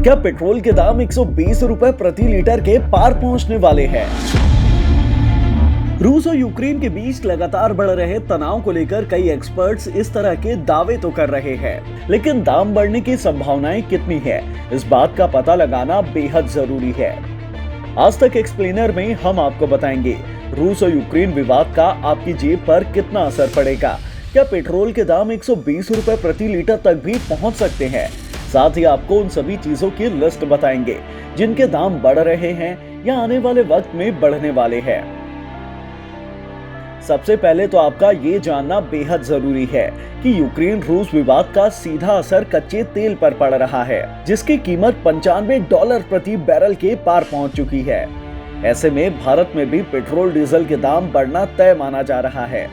क्या पेट्रोल के दाम 120 रुपए प्रति लीटर के पार पहुंचने वाले हैं? रूस और यूक्रेन के बीच लगातार बढ़ रहे तनाव को लेकर कई एक्सपर्ट्स इस तरह के दावे तो कर रहे हैं, लेकिन दाम बढ़ने की संभावनाएं कितनी है, इस बात का पता लगाना बेहद जरूरी है। आज तक एक्सप्लेनर में हम आपको बताएंगे रूस और यूक्रेन विवाद का आपकी जेब पर कितना असर पड़ेगा। क्या पेट्रोल के दाम 120 रुपए प्रति लीटर तक भी पहुंच सकते हैं? साथ ही आपको उन सभी चीजों की लिस्ट बताएंगे जिनके दाम बढ़ रहे हैं या आने वाले वक्त में बढ़ने वाले हैं। सबसे पहले तो आपका ये जानना बेहद जरूरी है कि यूक्रेन रूस विवाद का सीधा असर कच्चे तेल पर पड़ रहा है, जिसकी कीमत $95 प्रति बैरल के पार पहुंच चुकी है। ऐसे में भारत में भी पेट्रोल डीजल के दाम बढ़ना तय माना जा रहा है।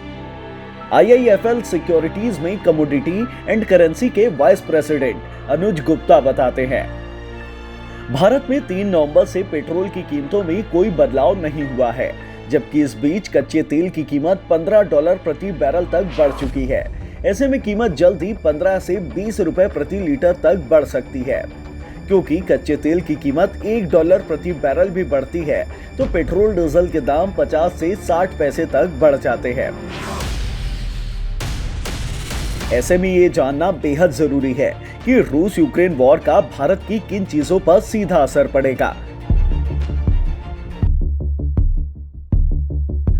IIFL सिक्योरिटीज में कमोडिटी एंड करेंसी के वाइस प्रेसिडेंट अनुज गुप्ता बताते हैं, भारत में 3 नवंबर से पेट्रोल की कीमतों में कोई बदलाव नहीं हुआ है, जबकि इस बीच कच्चे तेल की कीमत $15 प्रति बैरल तक बढ़ चुकी है। ऐसे में कीमत जल्द ही 15 से 20 रुपए प्रति लीटर तक बढ़ सकती है। क्योंकि कच्चे तेल की कीमत $1 प्रति बैरल भी बढ़ती है, तो पेट्रोल डीजल के दाम 50 से 60 पैसे तक बढ़ जाते हैं। ऐसे में ये जानना बेहद जरूरी है कि रूस यूक्रेन वॉर का भारत की किन चीजों पर सीधा असर पड़ेगा।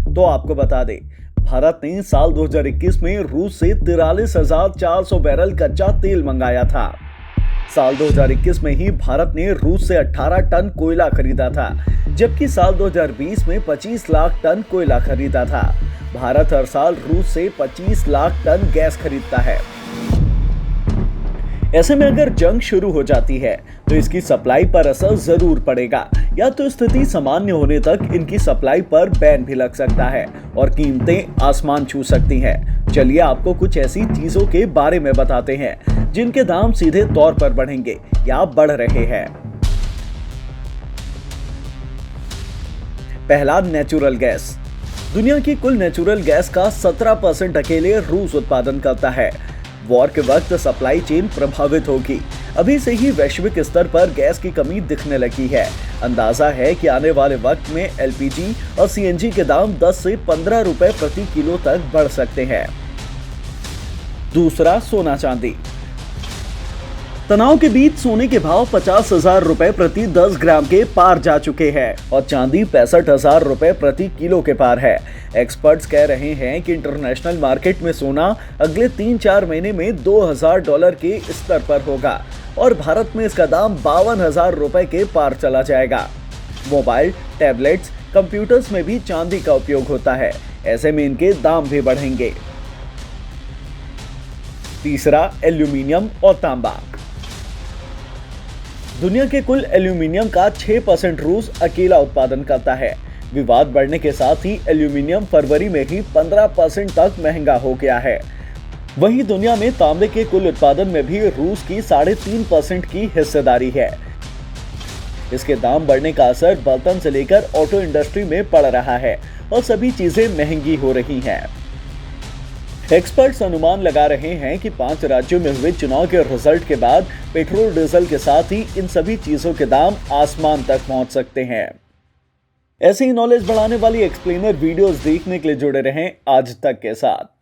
तो आपको बता दें, भारत ने साल 2021 में रूस से 43,400 बैरल कच्चा तेल मंगाया था। साल 2021 में ही भारत ने रूस से 18 टन कोयला खरीदा था, जबकि साल 2020 में 25 लाख टन कोयला खरीदा था। भारत हर साल रूस से 25 लाख टन गैस खरीदता है। ऐसे में अगर जंग शुरू हो जाती है तो इसकी सप्लाई पर असर जरूर पड़ेगा, या तो स्थिति सामान्य होने तक इनकी सप्लाई पर बैन भी लग सकता है और कीमतें आसमान छू सकती हैं। चलिए आपको कुछ ऐसी चीजों के बारे में बताते हैं जिनके दाम सीधे तौर पर बढ़ेंगे या बढ़ रहे हैं। पहला, नेचुरल गैस। दुनिया की कुल नेचुरल गैस का 17% अकेले रूस उत्पादन करता है। वॉर के वक्त सप्लाई चेन प्रभावित होगी। अभी से ही वैश्विक स्तर पर गैस की कमी दिखने लगी है। अंदाजा है कि आने वाले वक्त में LPG और CNG के दाम 10 से 15 रुपए प्रति किलो तक बढ़ सकते हैं। दूसरा, सोना चांदी। तनाव के बीच सोने के भाव 50,000 रुपए प्रति 10 ग्राम के पार जा चुके हैं और चांदी 65,000 रुपए प्रति किलो के पार है। एक्सपर्ट्स कह रहे हैं कि इंटरनेशनल मार्केट में सोना अगले 3-4 महीने में $2,000 के स्तर पर होगा और भारत में इसका दाम 52,000 रुपए के पार चला जाएगा। मोबाइल, टैबलेट्स, कंप्यूटर्स में भी चांदी का उपयोग होता है। ऐसे में इनके दाम भी बढ़ेंगे। तीसरा, एल्यूमिनियम और तांबा। दुनिया के कुल एल्यूमिनियम का 6% रूस अकेला उत्पादन करता है। विवाद बढ़ने के साथ ही एल्यूमिनियम फरवरी में ही 15% तक महंगा हो गया है। वहीं दुनिया में तांबे के कुल उत्पादन में भी रूस की 3.5% की हिस्सेदारी है। इसके दाम बढ़ने का असर बर्तन से लेकर ऑटो इंडस्ट्री में पड़ रहा है और सभी चीजें महंगी हो रही हैं। एक्सपर्ट्स अनुमान लगा रहे हैं कि 5 राज्यों में हुए चुनाव के रिजल्ट के बाद पेट्रोल डीजल के साथ ही इन सभी चीजों के दाम आसमान तक पहुंच सकते हैं। ऐसे ही नॉलेज बढ़ाने वाली एक्सप्लेनर वीडियोस देखने के लिए जुड़े रहें आज तक के साथ।